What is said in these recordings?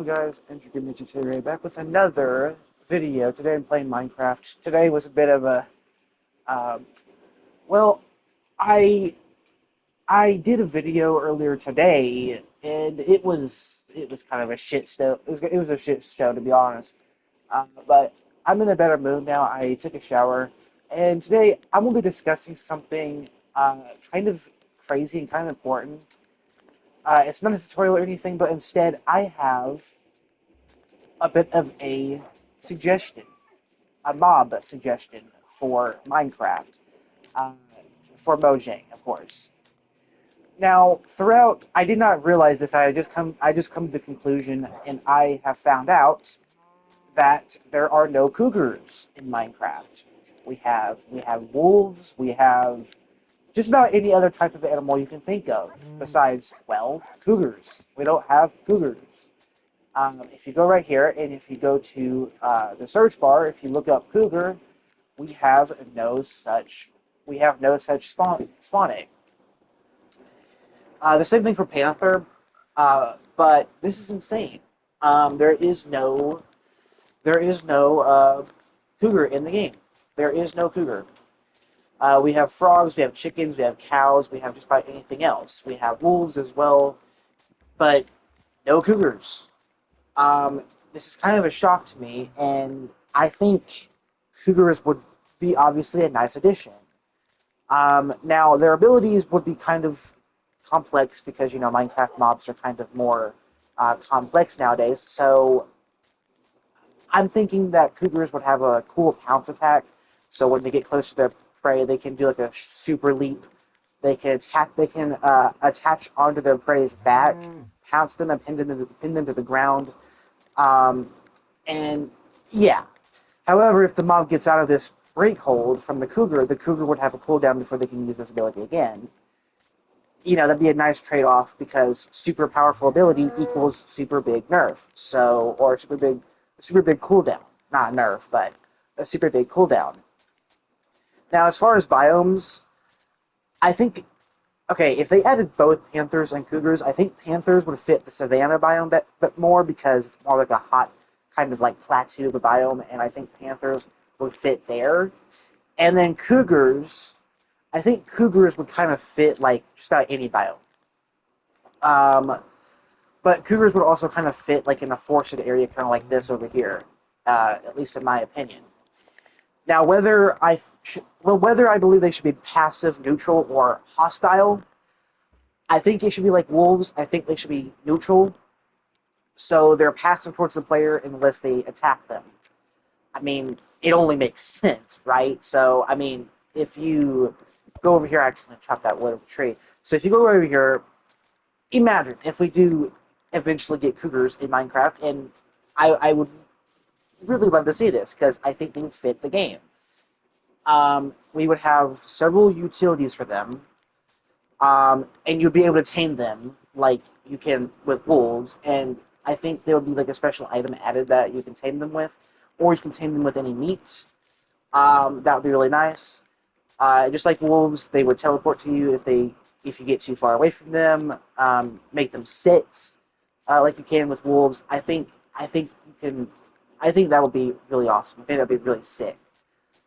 Hey guys, AndrewGamerGTARay back with another video. Today I'm playing Minecraft. Today was a bit of a, um, well, I I did a video earlier today, and it was kind of a shit show. It was a shit show, to be honest. But I'm in a better mood now. I took a shower, and today I'm gonna be discussing something kind of crazy and kind of important. It's not a tutorial or anything, but instead I have a bit of a suggestion, a mob suggestion for Minecraft, uh, for Mojang, of course. Now, throughout, I did not realize this. I just come to the conclusion, and I have found out that there are no cougars in Minecraft. We have wolves. We have just about any other type of animal you can think of, besides, well, cougars. We don't have cougars. If you go right here, and if you go to the search bar, if you look up cougar, we have no such spawning. The same thing for panther, but this is insane. There is no cougar in the game. There is no cougar. We have frogs, we have chickens, we have cows, we have just about anything else. We have wolves as well, but no cougars. This is kind of a shock to me, and I think cougars would be obviously a nice addition. Now, their abilities would be kind of complex because, Minecraft mobs are kind of more complex nowadays. So I'm thinking that cougars would have a cool pounce attack. So when they get close to their prey, they can do like a super leap. They can attack. They can attach onto their prey's back, pounce them, and pin them to the ground. Um, and yeah. However, if the mob gets out of this break hold from the cougar would have a cooldown before they can use this ability again. That'd be a nice trade-off because super powerful ability equals super big nerf. So, or super big cooldown. Not nerf, but a super big cooldown. Now, as far as biomes, I think, okay, if they added both panthers and cougars, I think panthers would fit the savanna biome but more because it's more like a hot kind of like plateau of a biome, and I think panthers would fit there. And then cougars, I think cougars would kind of fit like just about any biome. Um, but cougars would also kind of fit like in a forested area, kind of like this over here, at least in my opinion. Now, whether I believe they should be passive, neutral, or hostile, I think they should be like wolves. I think they should be neutral, so they're passive towards the player unless they attack them. I mean, it only makes sense, right? So, I mean, if you go over here, I accidentally chopped that wood of a tree. So if you go over here, imagine if we do eventually get cougars in Minecraft, and I would really love to see this because I think they would fit the game. We would have several utilities for them, and you'd be able to tame them like you can with wolves, and I think there would be like a special item added that you can tame them with, or you can tame them with any meat. That would be really nice. Just like wolves, they would teleport to you if you get too far away from them. Make them sit like you can with wolves. I think you can. I think that would be really awesome. I think that would be really sick.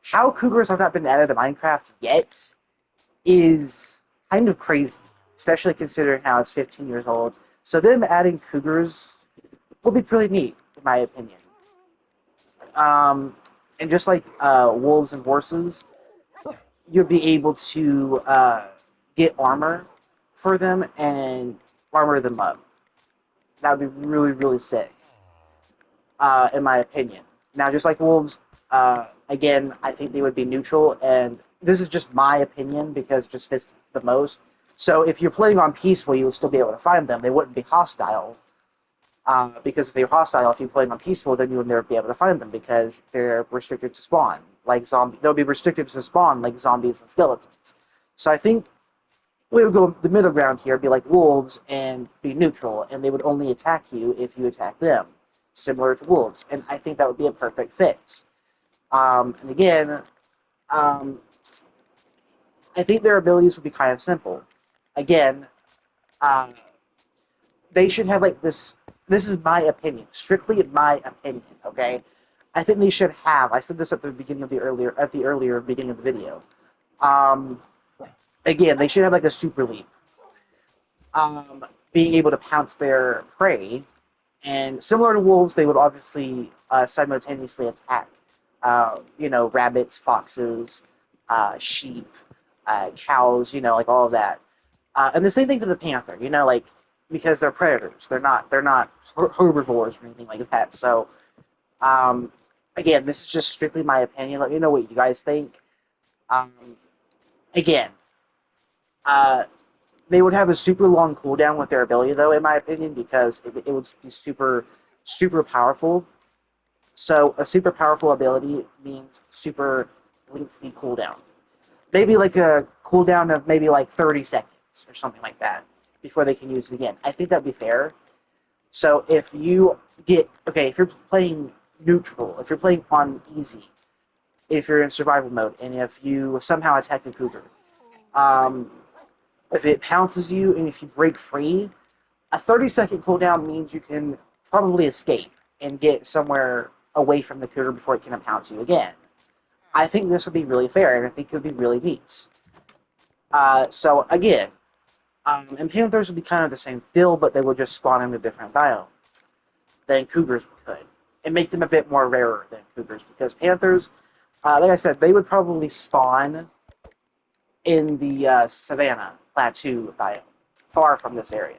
How cougars have not been added to Minecraft yet is kind of crazy, especially considering how it's 15 years old. So them adding cougars will be pretty neat, in my opinion. And just like wolves and horses, you'll be able to get armor for them and armor them up. That would be really, really sick, in my opinion. Now, just like wolves, again, I think they would be neutral, and this is just my opinion because it just fits the most. So if you're playing on peaceful, you would still be able to find them. They wouldn't be hostile, because if they're hostile, if you're playing on peaceful, then you would never be able to find them because they're restricted to spawn. Like they'll be restricted to spawn like zombies and skeletons. So I think we would go the middle ground here, be like wolves and be neutral, and they would only attack you if you attack them, similar to wolves. And I think that would be a perfect fix. And again, um, I think their abilities would be kind of simple. Again, uh, they should have like this. this is my opinion, strictly my opinion, okay? I think they should have, I said this at the beginning of the earlier beginning of the video. Um, Again, they should have like a super leap. Being able to pounce their prey, and similar to wolves, they would obviously simultaneously attack, rabbits, foxes, sheep, cows, like all of that. And the same thing for the panther, like because they're predators, they're not herbivores or anything like that. So, um, again, this is just strictly my opinion. Let me know what you guys think. Um, Again, uh, they would have a super long cooldown with their ability, though, in my opinion, because it would be super, super powerful. So a super powerful ability means super lengthy cooldown. Maybe like a cooldown of maybe like 30 seconds or something like that before they can use it again. I think that'd be fair. So if if you're playing neutral, if you're playing on easy, if you're in survival mode, and if you somehow attack a cougar, um, if it pounces you and if you break free, a 30-second cooldown means you can probably escape and get somewhere away from the cougar before it can pounce you again. I think this would be really fair, and I think it would be really neat. So again, and panthers would be kind of the same deal, but they would just spawn in a different biome than cougars could, and make them a bit more rarer than cougars, because panthers, like I said, they would probably spawn in the savanna plateau biome, far from this area,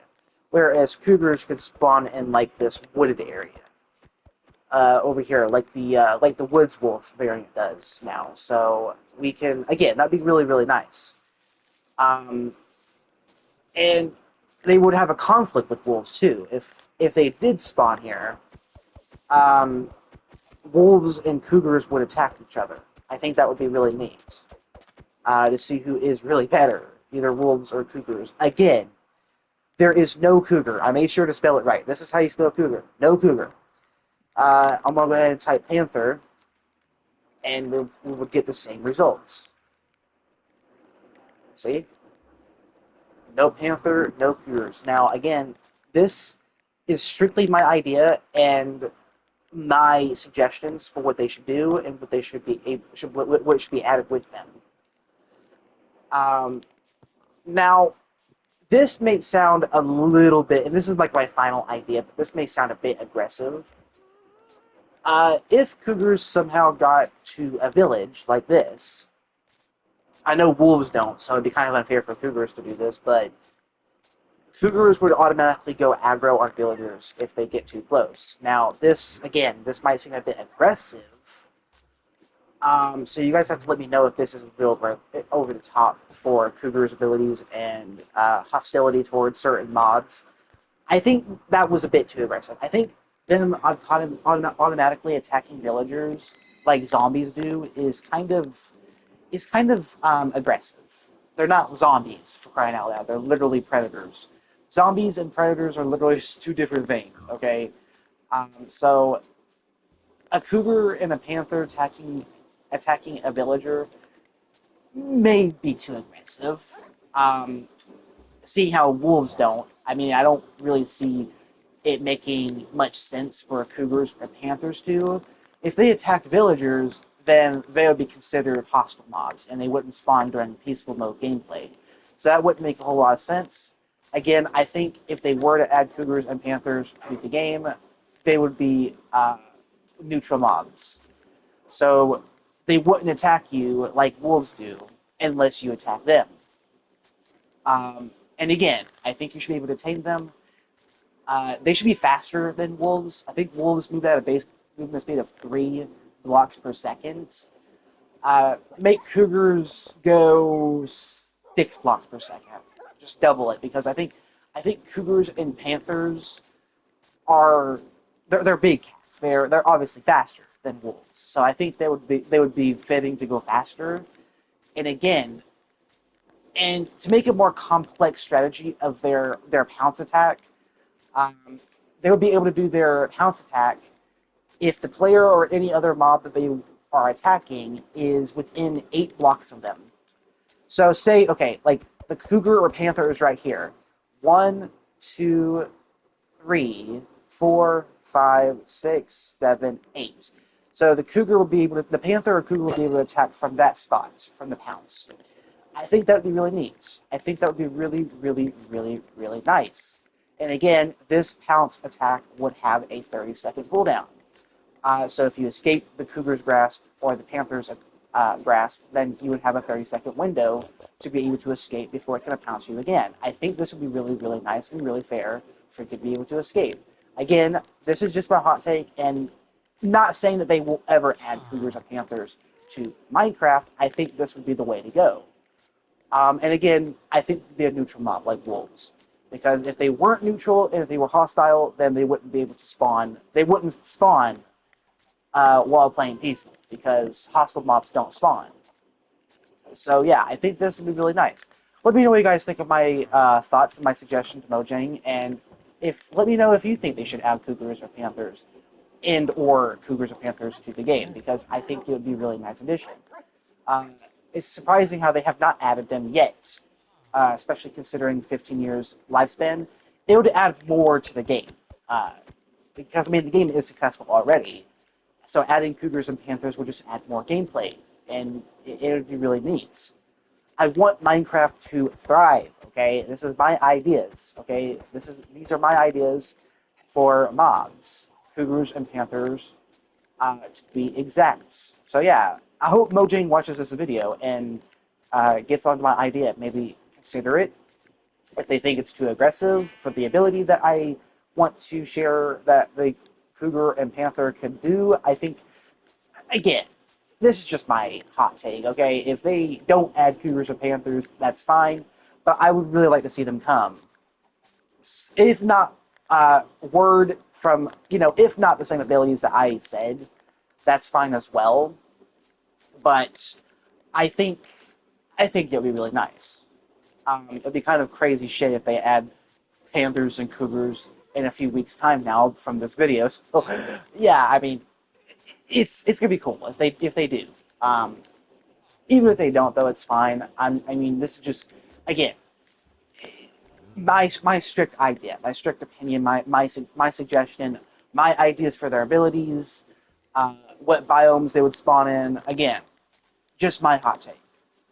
whereas cougars could spawn in like this wooded area over here, like the woods wolf variant does now. So we can, again, that'd be really, really nice. And they would have a conflict with wolves too if they did spawn here. Wolves and cougars would attack each other. I think that would be really neat to see who is really better, either wolves or cougars. Again, there is no cougar. I made sure to spell it right. This is how you spell cougar. No cougar. I'm going to go ahead and type panther, and we would get the same results. See? No panther, no cougars. Now, again, this is strictly my idea and my suggestions for what they should do and what they should be what should be added with them. Now, this may sound a little bit, and this is like my final idea, but this may sound a bit aggressive. If cougars somehow got to a village like this, I know wolves don't, so it'd be kind of unfair for cougars to do this, but cougars would automatically go aggro on villagers if they get too close. Now, this might seem a bit aggressive, so you guys have to let me know if this is a little over the top for cougars' abilities and hostility towards certain mobs. I think that was a bit too aggressive. I think them automatically attacking villagers like zombies do is kind of aggressive. They're not zombies, for crying out loud. They're literally predators. Zombies and predators are literally two different things, okay? So a cougar and a panther attacking a villager may be too aggressive. See how wolves don't. I mean, I don't really see it making much sense for cougars or panthers to. If they attacked villagers, then they would be considered hostile mobs, and they wouldn't spawn during peaceful mode gameplay. So that wouldn't make a whole lot of sense. Again, I think if they were to add cougars and panthers to the game, they would be neutral mobs. So they wouldn't attack you like wolves do unless you attack them. And again, I think you should be able to tame them. They should be faster than wolves. I think wolves move at a movement speed of 3 blocks per second. Make cougars go 6 blocks per second. Just double it, because I think cougars and panthers they're big cats. They're obviously faster than wolves. So I think they would be fitting to go faster. And again, and to make a more complex strategy of their pounce attack, they would be able to do their pounce attack if the player or any other mob that they are attacking is within 8 blocks of them. So say, okay, like the cougar or panther is right here. 1, 2, 3, 4, 5, 6, 7, 8. So the cougar will be able to, the panther or cougar will be able to attack from that spot, from the pounce. I think that would be really neat. I think that would be really, really, really, really nice. And again, this pounce attack would have a 30-second cooldown. So if you escape the cougar's grasp or the panther's grasp, then you would have a 30-second window to be able to escape before it can pounce you again. I think this would be really, really nice and really fair for it to be able to escape. Again, this is just my hot take, and not saying that they will ever add cougars and panthers to Minecraft. I think this would be the way to go. And again, I think it would be a neutral mob like wolves. Because if they weren't neutral and if they were hostile, then they wouldn't be able to spawn. They wouldn't spawn while playing peaceful, because hostile mobs don't spawn. So yeah, I think this would be really nice. Let me know what you guys think of my thoughts and my suggestion to Mojang, and let me know if you think they should add cougars or panthers, or cougars or panthers to the game, because I think it would be a really nice addition. It's surprising how they have not added them yet, especially considering 15 years lifespan. They would add more to the game, because I mean the game is successful already. So adding cougars and panthers would just add more gameplay, and it would be really neat. I want Minecraft to thrive. Okay, this is my ideas. Okay, these are my ideas for mobs, cougars and panthers, to be exact. So yeah, I hope Mojang watches this video and gets onto my idea. Maybe consider it if they think it's too aggressive for the ability that I want to share that the cougar and panther can do. I think, again, this is just my hot take, okay? If they don't add cougars or panthers, that's fine, but I would really like to see them come. If not word from, if not the same abilities that I said, that's fine as well. But I think it would be really nice. It'd be kind of crazy shit if they add panthers and cougars in a few weeks' time now from this video. So yeah, I mean, it's gonna be cool if they do. Even if they don't, though, it's fine. I mean, this is just, again, my strict idea, my strict opinion, my suggestion, my ideas for their abilities, what biomes they would spawn in. Again, just my hot take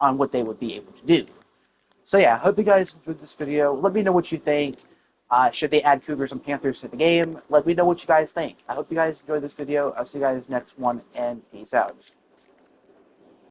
on what they would be able to do. So yeah, I hope you guys enjoyed this video. Let me know what you think. Should they add cougars and panthers to the game? Let me know what you guys think. I hope you guys enjoyed this video. I'll see you guys next one, and peace out.